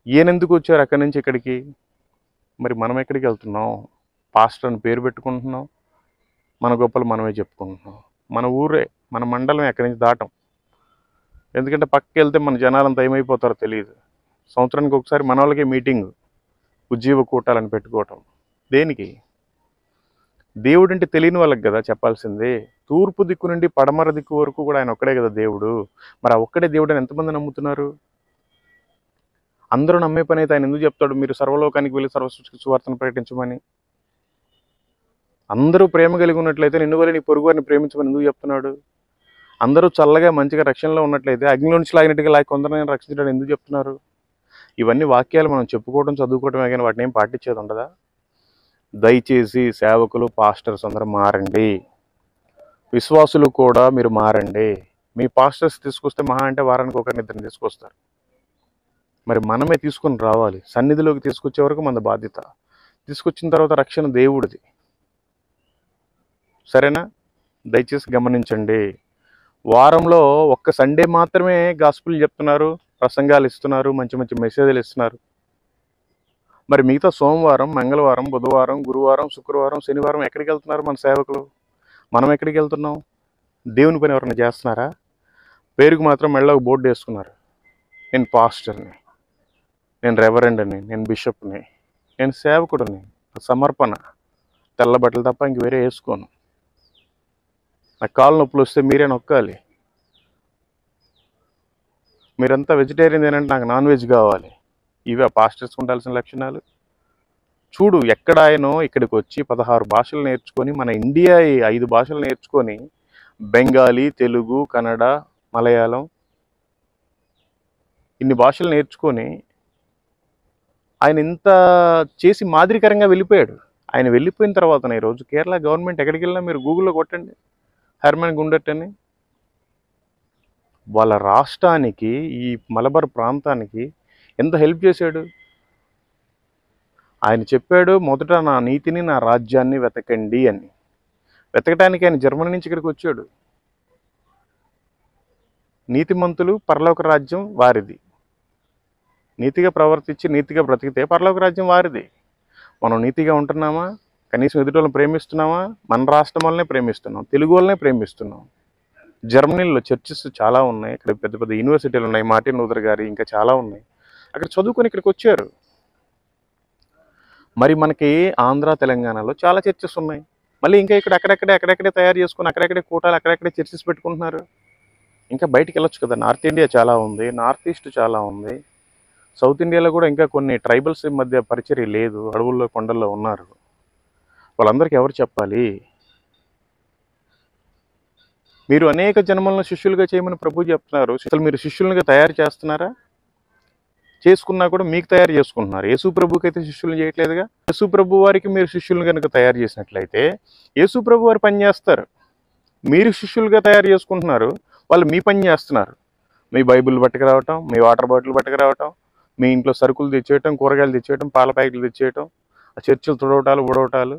ఈయన ఎందుకు వచ్చారు అక్కడి నుంచి ఇక్కడికి? మరి మనం ఎక్కడికి వెళ్తున్నాం? పాస్టర్ అని పేరు పెట్టుకుంటున్నాం, మన గొప్పలు మనమే చెప్పుకుంటున్నాం. మన ఊరే, మన మండలం ఎక్కడి నుంచి దాటం. ఎందుకంటే పక్కకి వెళ్తే మన జనాలంతా ఏమైపోతారో తెలియదు. సంవత్సరానికి ఒకసారి మన వాళ్ళకే మీటింగ్, ఉజ్జీవ కూటాలని పెట్టుకోవటం. దేనికి? దేవుడు అంటే తెలియని వాళ్ళకి కదా చెప్పాల్సిందే. తూర్పు దిక్కు నుండి పడమర దిక్కు వరకు కూడా ఆయన ఒక్కడే కదా దేవుడు. మరి ఆ ఒక్కడే దేవుడు అని ఎంతమంది నమ్ముతున్నారు? అందరూ నమ్మే పని అయితే ఆయన ఎందుకు చెప్తాడు మీరు సర్వలోకానికి వెళ్ళి సర్వసృష్టికి సువార్తను ప్రకటించమని? అందరూ ప్రేమ కలిగి ఉన్నట్లయితే నిన్ను వల్ల నీ పొరుగు వారిని ప్రేమించమని ఎందుకు చెప్తున్నాడు? అందరూ చల్లగా మంచిగా రక్షణలో ఉన్నట్లయితే అగ్నిలో నుంచి లాగినట్టుగా లాగి కొందరిని రక్షించడానికి ఎందుకు చెప్తున్నారు? ఇవన్నీ వాక్యాలు మనం చెప్పుకోవడం, చదువుకోవడమే కానీ వాటిని ఏం పాటించేది ఉండదా? దయచేసి సేవకులు, పాస్టర్స్ అందరూ మారండి. విశ్వాసులు కూడా మీరు మారండి. మీ పాస్టర్స్ తీసుకొస్తే మహా అంటే వారానికి ఒకరిని ఇద్దరిని తీసుకొస్తారు. మరి మనమే తీసుకొని రావాలి. సన్నిధిలోకి తీసుకొచ్చే వరకు మన బాధ్యత. తీసుకొచ్చిన తర్వాత రక్షణ దేవుడిది. సరేనా? దయచేసి గమనించండి. వారంలో ఒక్క సండే మాత్రమే గాస్పుల్ చెప్తున్నారు, ప్రసంగాలు ఇస్తున్నారు, మంచి మంచి మెసేజ్లు ఇస్తున్నారు. మరి మిగతా సోమవారం, మంగళవారం, బుధవారం, గురువారం, శుక్రవారం, శనివారం ఎక్కడికి వెళ్తున్నారు మన సేవకులు? మనం ఎక్కడికి వెళ్తున్నాం? దేవుని పని ఎవరైనా చేస్తున్నారా? పేరుకు మాత్రం మెడలో బోర్డు వేసుకున్నారు, నేను పాస్టర్ని, నేను రెవరెండ్ని, నేను బిషప్ని, నేను సేవకుడిని. సమర్పణ, తెల్ల బట్టలు తప్ప ఇంక వేరే వేసుకోను. నాకు కాళ్ళు నొప్పులు వస్తే మీరే నొక్కాలి. మీరంతా వెజిటేరియన్ తినంటే నాకు నాన్ వెజ్ కావాలి. ఇవే పాస్టర్స్కి ఉండాల్సిన లక్షణాలు? చూడు, ఎక్కడ ఆయనో ఇక్కడికి వచ్చి 16 భాషలు నేర్చుకొని, మన ఇండియా 5 భాషలు నేర్చుకొని, బెంగాలీ, తెలుగు, కన్నడ, మలయాళం, ఇన్ని భాషలు నేర్చుకొని ఆయన ఇంత చేసి మాదిరికరంగా వెళ్ళిపోయాడు. ఆయన వెళ్ళిపోయిన తర్వాత ఈరోజు కేరళ గవర్నమెంట్ ఎక్కడికి వెళ్ళినా మీరు గూగుల్లో కొట్టండి హెర్మన్ గుండెట్ అని. వాళ్ళ రాష్ట్రానికి, ఈ మలబార్ ప్రాంతానికి ఎంత హెల్ప్ చేశాడు. ఆయన చెప్పాడు, మొదట నా నీతిని, నా రాజ్యాన్ని వెతకండి అని. వెతకటానికి ఆయన జర్మనీ నుంచి ఇక్కడికి వచ్చాడు. నీతిమంతులు పరలోక రాజ్యం వారిది. నీతిగా ప్రవర్తించి నీతిగా బ్రతికితే పరలోక రాజ్యం వారిది. మనం నీతిగా ఉంటున్నామా? కనీసం ఎదుటి వాళ్ళని ప్రేమిస్తున్నామా? మన రాష్ట్రం వాళ్ళనే ప్రేమిస్తున్నాం, తెలుగు వాళ్ళనే ప్రేమిస్తున్నాం. జర్మనీలో చర్చెస్ చాలా ఉన్నాయి, ఇక్కడ పెద్ద పెద్ద యూనివర్సిటీలు ఉన్నాయి, మార్టిన్ లూథర్ గారి ఇంకా చాలా ఉన్నాయి. అక్కడ చదువుకొని ఇక్కడికి వచ్చారు. మరి మనకి ఆంధ్ర, తెలంగాణలో చాలా చర్చెస్ ఉన్నాయి. మళ్ళీ ఇంకా ఇక్కడ అక్కడెక్కడే తయారు చేసుకుని అక్కడెక్కడే కూటాలు, అక్కడెక్కడే చర్చెస్ పెట్టుకుంటున్నారు. ఇంకా బయటికి వెళ్ళొచ్చు కదా. నార్త్ ఇండియా చాలా ఉంది, నార్త్ ఈస్ట్ చాలా ఉంది, సౌత్ ఇండియాలో కూడా ఇంకా కొన్ని ట్రైబల్స్ మధ్య పరిచర్య లేదు, అడవుల్లో కొండల్లో ఉన్నారు. వాళ్ళందరికీ ఎవరు చెప్పాలి? మీరు అనేక జన్మలను శిష్యులుగా చేయమని ప్రభు చెప్తున్నారు. అసలు మీరు శిష్యులుగా తయారు చేస్తున్నారా? చేసుకున్నా కూడా మీకు తయారు చేసుకుంటున్నారు. యేసు ప్రభుకి అయితే శిష్యులను చేయట్లేదుగా. యేసు ప్రభు వారికి మీరు శిష్యులను కనుక తయారు చేసినట్లయితే యేసు ప్రభు వారు పని చేస్తారు. మీరు శిష్యులుగా తయారు చేసుకుంటున్నారు, వాళ్ళు మీ పని చేస్తున్నారు. మీ బైబిల్ పట్టుకురావటం, మీ వాటర్ బాటిల్ పట్టుకురావటం, మీ ఇంట్లో సరుకులు తెచ్చేయటం, కూరగాయలు తెచ్చేయటం, పాల ప్యాకెట్లు తెచ్చేయటం, ఆ చర్చలు తుడవటాలు ఉడవటాలు.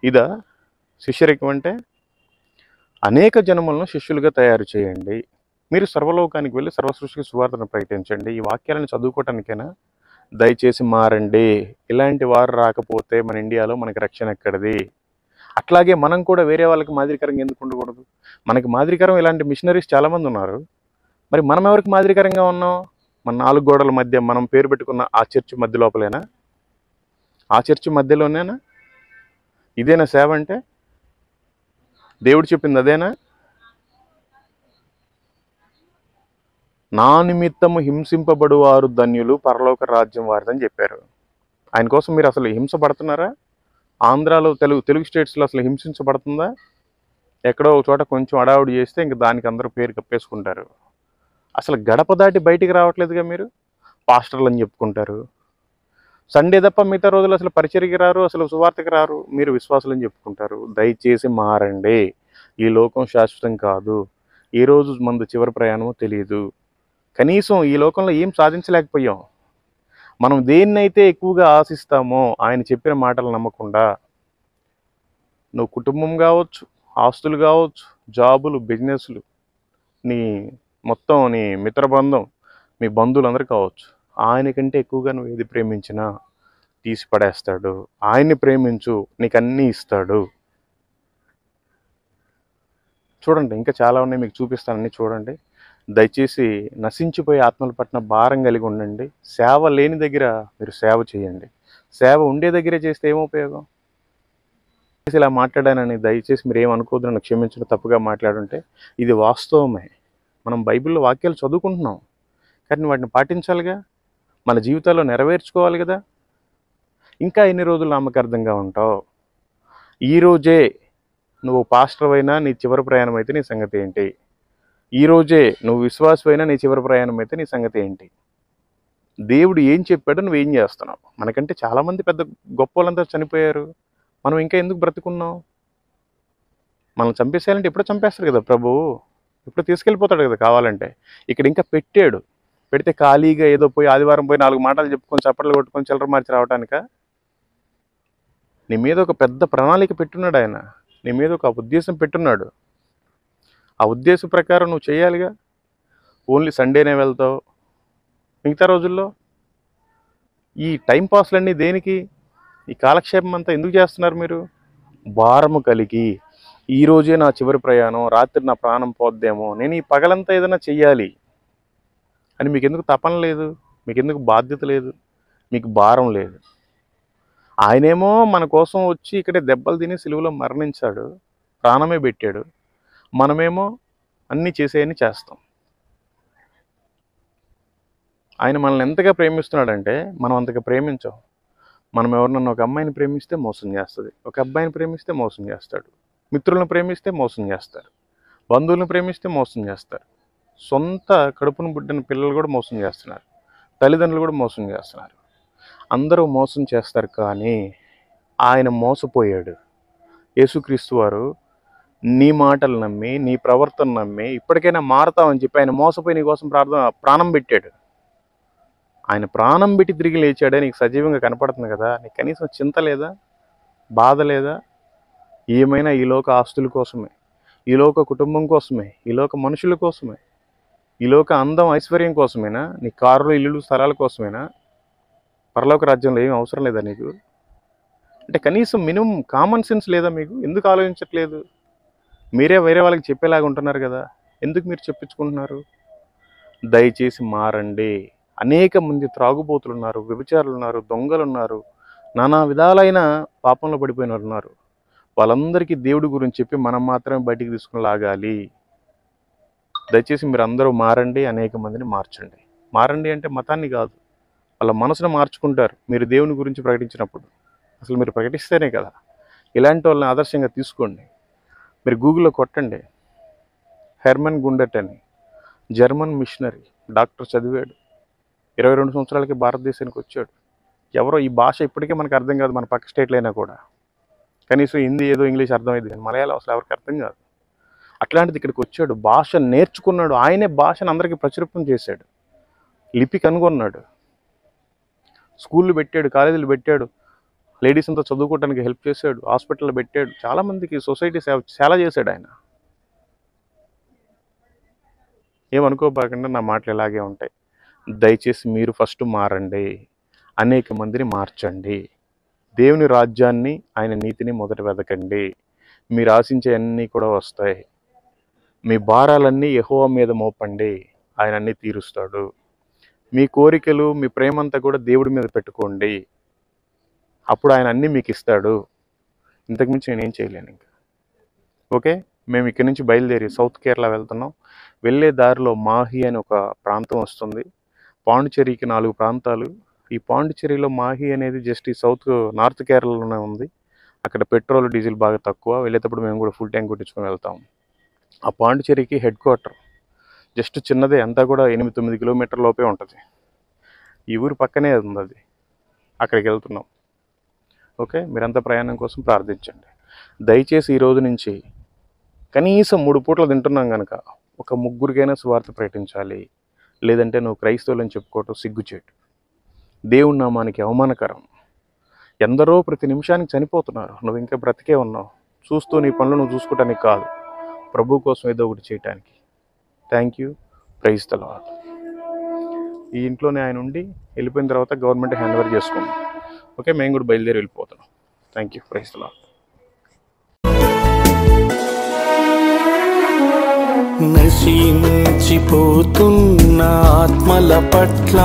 ఇదా శిష్యరికం అంటే? అనేక జనములను శిష్యులుగా తయారు చేయండి. మీరు సర్వలోకానికి వెళ్ళి సర్వసృష్టికి సువార్తను ప్రకటించండి. ఈ వాక్యాలను చదువుకోవటానికైనా దయచేసి మారండి. ఇలాంటి వారు రాకపోతే మన ఇండియాలో మనకి రక్షణ ఎక్కడిది? అట్లాగే మనం కూడా వేరే వాళ్ళకి మాదిరికరంగా ఎందుకు ఉండకూడదు? మనకి మాదిరికరం ఇలాంటి మిషనరీస్ చాలామంది ఉన్నారు. మరి మనం ఎవరికి మాదిరికరంగా ఉన్నాం? మన 4 గోడల మధ్య మనం పేరు పెట్టుకున్న ఆ చర్చి మధ్య లోపలేనా? ఆ చర్చి మధ్యలోనేనా? ఇదేనా సేవ అంటే? దేవుడు చెప్పింది అదేనా? నా నిమిత్తము హింసింపబడువారు ధన్యులు, పరలోక రాజ్యం వారిదని చెప్పారు. ఆయన కోసం మీరు అసలు హింసపడుతున్నారా? ఆంధ్రాలో తెలుగు స్టేట్స్లో అసలు హింసించబడుతుందా? ఎక్కడో ఒక చోట కొంచెం అడావుడి చేస్తే ఇంక దానికి అందరూ పేరు కప్పేసుకుంటారు. అసలు గడప దాటి బయటికి రావట్లేదుగా. మీరు పాస్టర్లు అని చెప్పుకుంటారు. సండే తప్ప మిగతా రోజులు అసలు పరిచర్యకి రారు, అసలు సువార్తకి రారు. మీరు విశ్వాసులని చెప్పుకుంటారు. దయచేసి మారండి. ఈ లోకం శాశ్వతం కాదు. ఏ రోజు మందు చివరి ప్రయాణమో తెలియదు. కనీసం ఈ లోకంలో ఏం సాధించలేకపోయాం. మనం దేన్నైతే ఎక్కువగా ఆశిస్తామో ఆయన చెప్పిన మాటలు నమ్మకుండా, నువ్వు కుటుంబం కావచ్చు, ఆస్తులు కావచ్చు, జాబులు, బిజినెస్లు, మొత్తం నీ మిత్రబృందం, మీ బంధువులందరూ కావచ్చు, ఆయనకంటే ఎక్కువగా నువ్వు ఏది ప్రేమించినా తీసి పడేస్తాడు. ఆయన్ని ప్రేమించు, నీకు అన్నీ ఇస్తాడు. చూడండి, ఇంకా చాలా ఉన్నాయి, మీకు చూపిస్తానని చూడండి. దయచేసి నశించిపోయే ఆత్మల పట్ల భారం కలిగి ఉండండి. సేవ లేని దగ్గర మీరు సేవ చేయండి. సేవ ఉండే దగ్గరే చేస్తే ఏం ఉపయోగం? ఇలా మాట్లాడానని దయచేసి మీరు ఏమనుకోవద్దు, నన్ను క్షమించడం, తప్పుగా మాట్లాడుంటే. ఇది వాస్తవమే. మనం బైబిల్లో వాక్యాలు చదువుకుంటున్నాం, కానీ వాటిని పాటించాలిగా, మన జీవితాల్లో నెరవేర్చుకోవాలి కదా. ఇంకా ఎన్ని రోజులు నామకార్థంగా ఉంటావు? ఈరోజే నువ్వు పాస్టర్ అయినా నీ చివరి ప్రయాణం అయితే నీ సంగతి ఏంటి? ఈరోజే నువ్వు విశ్వాసమైనా నీ చివరి ప్రయాణం అయితే నీ సంగతి ఏంటి? దేవుడు ఏం చెప్పాడో నువ్వేం చేస్తున్నావు? మనకంటే చాలామంది పెద్ద గొప్ప వాళ్ళంతా చనిపోయారు. మనం ఇంకా ఎందుకు బ్రతుకున్నాం? మనం చంపేసేయాలంటే ఎప్పుడో చంపేస్తారు కదా ప్రభువు, ఇప్పుడు తీసుకెళ్ళిపోతాడు కదా కావాలంటే. ఇక్కడ ఇంకా పెట్టాడు. పెడితే ఖాళీగా ఏదో పోయి ఆదివారం పోయి 4 మాటలు చెప్పుకొని చప్పట్లు కొట్టుకొని చిల్లర మార్చి రావడానిక? నీ మీద ఒక పెద్ద ప్రణాళిక పెట్టున్నాడు ఆయన. నీ మీద ఒక ఉద్దేశం పెట్టున్నాడు. ఆ ఉద్దేశం ప్రకారం నువ్వు చేయాలిగా. ఓన్లీ సండేనే వెళ్తావు, మిగతా రోజుల్లో ఈ టైంపాస్లన్నీ దేనికి? ఈ కాలక్షేపం అంతా ఎందుకు చేస్తున్నారు మీరు? భారము కలిగి, ఈరోజే నా చివరి ప్రయాణం, రాత్రి నా ప్రాణం పోద్దేమో, నేను ఈ పగలంతా ఏదైనా చెయ్యాలి అని మీకు ఎందుకు తపన లేదు? మీకు ఎందుకు బాధ్యత లేదు? మీకు భారం లేదు. ఆయనేమో మన కోసం వచ్చి ఇక్కడే దెబ్బలు తిని సిలువలో మరణించాడు, ప్రాణమే పెట్టాడు. మనమేమో అన్నీ చేసేయని చేస్తాం. ఆయన మనల్ని ఎంతగా ప్రేమిస్తున్నాడంటే మనం అంతగా ప్రేమించాం. మనం ఎవరినన్నా ఒక అమ్మాయిని ప్రేమిస్తే మోసం చేస్తుంది, ఒక అబ్బాయిని ప్రేమిస్తే మోసం చేస్తాడు, మిత్రులను ప్రేమిస్తే మోసం చేస్తారు, బంధువులను ప్రేమిస్తే మోసం చేస్తారు, సొంత కడుపును పుట్టిన పిల్లలు కూడా మోసం చేస్తున్నారు, తల్లిదండ్రులు కూడా మోసం చేస్తున్నారు. అందరూ మోసం చేస్తారు, కానీ ఆయన మోసపోయాడు. యేసుక్రీస్తు వారు నీ మాటలు నమ్మి, నీ ప్రవర్తన నమ్మి ఇప్పటికైనా మారతామని చెప్పి ఆయన మోసపోయి నీ కోసం ప్రాణం పెట్టాడు. ఆయన ప్రాణం పెట్టి తిరిగి లేచాడే, నీకు సజీవంగా కనపడుతుంది కదా. నీకు కనీసం చింత లేదా? బాధ లేదా? ఏమైనా ఈ లోక ఆస్తుల కోసమే, ఈ లోక కుటుంబం కోసమే, ఈ లోక మనుషుల కోసమే, ఈ లోక అందం ఐశ్వర్యం కోసమేనా? నీ కారులు, ఇల్లులు, స్థలాల కోసమేనా? పరలోక రాజ్యంలో ఏం అవసరం లేదా నీకు? అంటే కనీసం మినిమం కామన్ సెన్స్ లేదా మీకు? ఎందుకు ఆలోచించట్లేదు? మీరే వేరే వాళ్ళకి చెప్పేలాగా ఉంటున్నారు కదా, ఎందుకు మీరు చెప్పించుకుంటున్నారు? దయచేసి మారండి. అనేక మంది త్రాగుబోతులు ఉన్నారు, వ్యభిచారులు ఉన్నారు, దొంగలు ఉన్నారు, నానా విధాలైన పాపంలో పడిపోయిన ఉన్నారు. వాళ్ళందరికీ దేవుడి గురించి చెప్పి మనం మాత్రమే బయటికి తీసుకుని లాగాలి. దయచేసి మీరు అందరూ మారండి, అనేక మందిని మార్చండి. మారండి అంటే మతాన్ని కాదు, వాళ్ళ మనసును మార్చుకుంటారు మీరు దేవుని గురించి ప్రకటించినప్పుడు. అసలు మీరు ప్రకటిస్తేనే కదా. ఇలాంటి వాళ్ళని ఆదర్శంగా తీసుకోండి. మీరు గూగుల్లో కొట్టండి, హెర్మన్ గుండెట్ అని, జర్మన్ మిషనరీ, డాక్టర్ చదివాడు, 22 సంవత్సరాలకి భారతదేశానికి వచ్చాడు. ఎవరో ఈ భాష ఇప్పటికే మనకు అర్థం కాదు, మన పక్క స్టేట్లో అయినా కూడా. కనీసం హిందీ ఏదో ఇంగ్లీష్ అర్థమైంది కానీ మలయాళం అసలు ఎవరికి అర్థం కాదు. అట్లాంటిది ఇక్కడికి వచ్చాడు, భాష నేర్చుకున్నాడు, ఆయనే భాషను అందరికీ ప్రచురితం చేశాడు, లిపి కనుగొన్నాడు, స్కూళ్ళు పెట్టాడు, కాలేజీలు పెట్టాడు, లేడీస్ అంతా చదువుకోవడానికి హెల్ప్ చేశాడు, హాస్పిటల్ పెట్టాడు, చాలామందికి సొసైటీ సేవ చాలా చేశాడు ఆయన. ఏమనుకోబాకండి, నా మాటలు ఇలాగే ఉంటాయి. దయచేసి మీరు ఫస్ట్ మారండి, అనేక మందిని మార్చండి, దేవుని రాజ్యాన్ని ఆయన నీతిని మొదట వెతకండి, మీరు ఆశించే అన్నీ కూడా వస్తాయి. మీ భారాలన్నీ యెహోవా మీద మోపండి, ఆయన అన్నీ తీరుస్తాడు. మీ కోరికలు మీ ప్రేమంతా కూడా దేవుడి మీద పెట్టుకోండి, అప్పుడు ఆయన అన్నీ మీకు ఇస్తాడు. ఇంతకుమించి నేనేం చేయలేను ఇంకా. ఓకే, మేము ఇక్కడి నుంచి బయలుదేరి సౌత్ కేరళ వెళ్తున్నాం. వెళ్ళే దారిలో మాహి అని ఒక ప్రాంతం వస్తుంది. పాండిచ్చేరికి 4 ప్రాంతాలు. ఈ పాండిచ్చేరిలో మాహి అనేది జస్ట్ ఈ నార్త్ కేరళలోనే ఉంది. అక్కడ పెట్రోల్ డీజిల్ బాగా తక్కువ. వెళ్ళేటప్పుడు మేము కూడా ఫుల్ ట్యాంక్ కొట్టించుకొని వెళ్తాం. ఆ పాండిచ్చేరికి హెడ్ క్వార్టర్ జస్ట్ చిన్నదే, అంతా కూడా 8-9 కిలోమీటర్ లోపే ఉంటుంది. ఈ ఊరు పక్కనే ఉంది అది. అక్కడికి వెళ్తున్నాం. ఓకే, మీరంతా ప్రయాణం కోసం ప్రార్థించండి. దయచేసి ఈ రోజు నుంచి కనీసం 3 పూటలు తింటున్నాం కనుక ఒక 3 సువార్త ప్రకటించాలి. లేదంటే నువ్వు క్రైస్తవులని చెప్పుకోవటం సిగ్గుచేటు, దేవుని నామానికి అవమానకరం. ఎందరో ప్రతి నిమిషానికి చనిపోతున్నారు, నువ్వు ఇంకా బ్రతికే ఉన్నావు. చూస్తూ నీ పనులు నువ్వు చూసుకోవటానికి కాదు, ప్రభు కోసం ఏదో ఒకటి చేయటానికి. Thank you, praise the Lord. ఈ ఇంట్లోనే ఆయన ఉండి వెళ్ళిపోయిన తర్వాత గవర్నమెంట్ హ్యాండ్ ఓవర్ చేసుకుంది. ఓకే, మేము కూడా బయలుదేరి వెళ్ళిపోతున్నాం. Thank you, praise the Lord. నశించిపోతున్న ఆత్మల పట్ల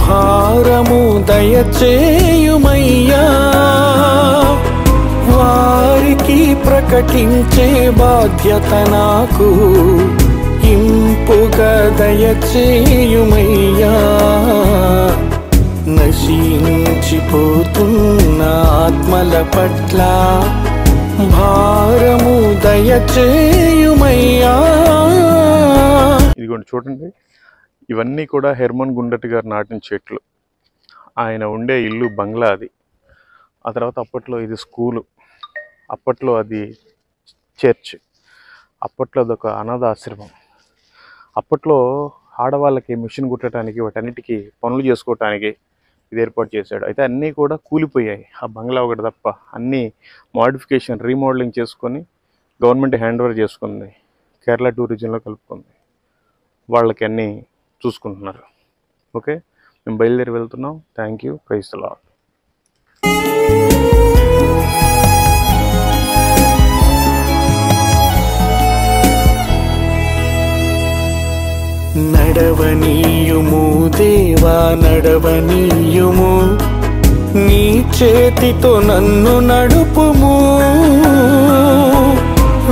భారము దయచేయుమయ్యా, వారికి ప్రకటించే బాధ్యత నాకు ఇంపుగా దయచేయుమయ్యా. నశించిపోతున్న ఆత్మల పట్ల భారము దయచేయుమయ్యా. ఇదిగోండి చూడండి, ఇవన్నీ కూడా హెర్మన్ గుండెట్ గారు నాటిన చెట్లు. ఆయన ఉండే ఇల్లు బంగ్లా అది. ఆ తర్వాత అప్పట్లో ఇది స్కూలు, అప్పట్లో అది చర్చ్, అప్పట్లో అదొక అనాథాశ్రమం. అప్పట్లో ఆడవాళ్ళకి మిషన్ కుట్టడానికి వాటన్నిటికీ పనులు చేసుకోవటానికి ఇది ఏర్పాటు చేశాడు. అయితే అన్నీ కూడా కూలిపోయాయి, ఆ బంగ్లా ఒకటి తప్ప. అన్నీ మోడిఫికేషన్ రీమోడలింగ్ చేసుకొని గవర్నమెంట్ హ్యాండ్ ఓవర్ చేసుకుంది, కేరళ టూరిజంలో కలుపుకుంది. వాళ్ళకి అన్నీ చూసుకుంటున్నారు. ఓకే, మేము బయలుదేరి వెళ్తున్నాం. Thank you, praise the lord. నడవనీయుము దేవా నడవనీయుము, నీ చేతితో నన్ను నడుపుము,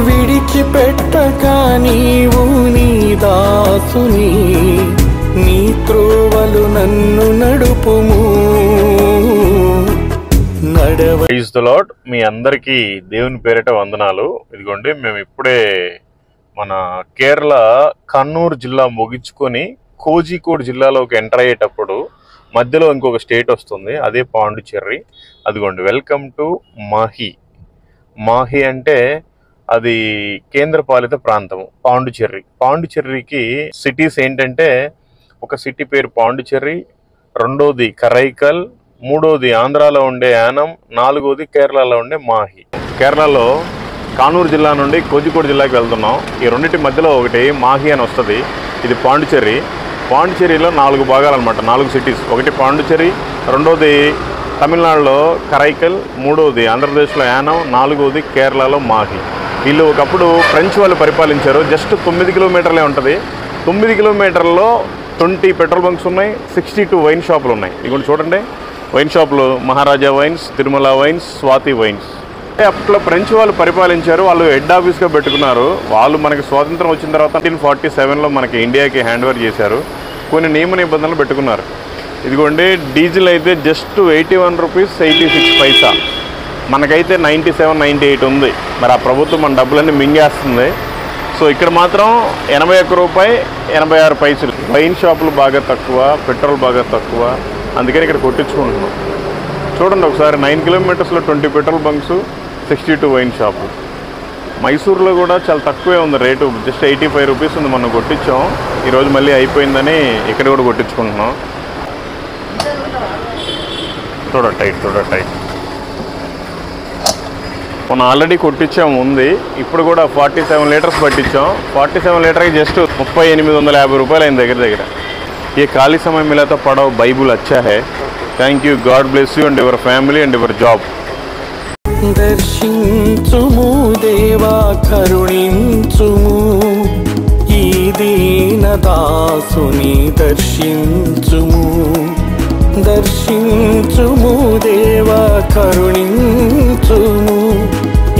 విడిచిపెట్టక నీవు నీ దాసుని, నీ త్రోవలు నన్ను నడుపుము. Praise the lord. మీ అందరికీ దేవుని పేరిట వందనాలు. ఇదిగోండి, మేము ఇప్పుడే మన కేరళ కన్నూరు జిల్లా ముగించుకొని కోజికోడ్ జిల్లాలోకి ఎంటర్ అయ్యేటప్పుడు మధ్యలో ఇంకొక స్టేట్ వస్తుంది, అదే పాండిచ్చేరి. అదిగోండి, వెల్కమ్ టు మాహి. మాహి అంటే అది కేంద్రపాలిత ప్రాంతము పాండిచ్చేరి. పాండిచ్చేరికి సిటీస్ ఏంటంటే, ఒక సిటీ పేరు పాండిచ్చేరి, రెండోది కరైకల్, మూడోది ఆంధ్రాలో ఉండే యానం, నాలుగోది కేరళలో ఉండే మాహి. కేరళలో కానూరు జిల్లా నుండి కోజికోడ్ జిల్లాకి వెళ్తున్నాం. ఈ రెండింటి మధ్యలో ఒకటి మాహి అని వస్తుంది, ఇది పాండిచ్చేరి. పాండిచ్చేరిలో 4 భాగాలు అనమాట, 4 సిటీస్. ఒకటి పాండిచ్చేరి, రెండోది తమిళనాడులో కరైకల్, మూడోది ఆంధ్రప్రదేశ్లో యానం, నాలుగోది కేరళలో మాహి. వీళ్ళు ఒకప్పుడు ఫ్రెంచ్ వాళ్ళు పరిపాలించారు. జస్ట్ 9 కిలోమీటర్లే ఉంటుంది. 9 కిలోమీటర్లలో 20 పెట్రోల్ బంక్స్ ఉన్నాయి, 62 వైన్ షాపులు ఉన్నాయి. ఇదిగోండి చూడండి, వైన్ షాపులు Maharaja wines, Tirumala wines, Swathi wines. అప్పట్లో ఫ్రెంచ్ వాళ్ళు పరిపాలించారు, వాళ్ళు హెడ్ ఆఫీస్గా పెట్టుకున్నారు. వాళ్ళు మనకి స్వాతంత్రం వచ్చిన తర్వాత 1947లో మనకి ఇండియాకి హ్యాండ్ ఓవర్ చేశారు. కొన్ని నియమ నిబంధనలు పెట్టుకున్నారు. ఇదిగోండి, డీజిల్ అయితే జస్ట్ 81 రూపీస్ 86 పైసా, మనకైతే 97, 98 ఉంది. మరి ఆ ప్రభుత్వం మన డబ్బులన్నీ మింగేస్తుంది. సో సో ఇక్కడ మాత్రం 81 రూపాయి 86 పైసలు. వైన్ షాపులు బాగా తక్కువ, పెట్రోల్ బాగా తక్కువ, అందుకని ఇక్కడ కొట్టించుకుంటున్నాం. చూడండి ఒకసారి 9 కిలోమీటర్స్లో 20 పెట్రోల్ బంక్స్, 62 వైన్ షాపులు. మైసూర్లో కూడా చాలా తక్కువే ఉంది రేటు, జస్ట్ 85 రూపీస్ ఉంది. మనం కొట్టించాం, ఈరోజు మళ్ళీ అయిపోయిందని ఇక్కడ కూడా కొట్టించుకుంటున్నాం. చూడ టైట్ మనం ఆల్రెడీ కొట్టించాము ఉంది. ఇప్పుడు కూడా 47 లీటర్స్ పట్టించాం. 47 లీటర్కి జస్ట్ 3850 రూపాయలు అయిన దగ్గర. ये खाली समय मिला तो पढ़ो, बाइबल अच्छा है. Thank you, God bless you and your family and your job. దర్శించుము దేవా కరుణించుము, ఈ దీన దాసుని దర్శించుము. దర్శించుము దేవా కరుణించుము,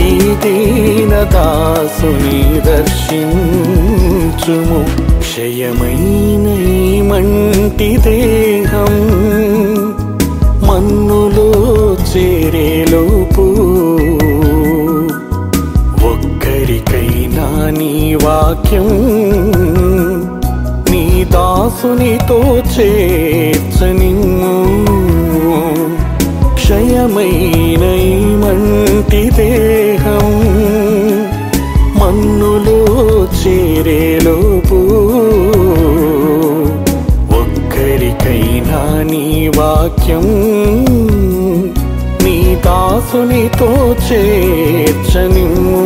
ఈ దీన దాసుని దర్శించుము. క్షయమైన ఈ మంటి దేహం మన్నులో చేరేలోపు, ఒక్కరికైనా నీ వాక్యం నీ దాసునితో చేర్చనిమ్ము. క్షయమైన ఈ మంటి దేహం మన్నులో చేరేలోపు, ఒక్కరికైనా నీ వాక్యం నీ దాసునితో చేర్చనిమ్ము.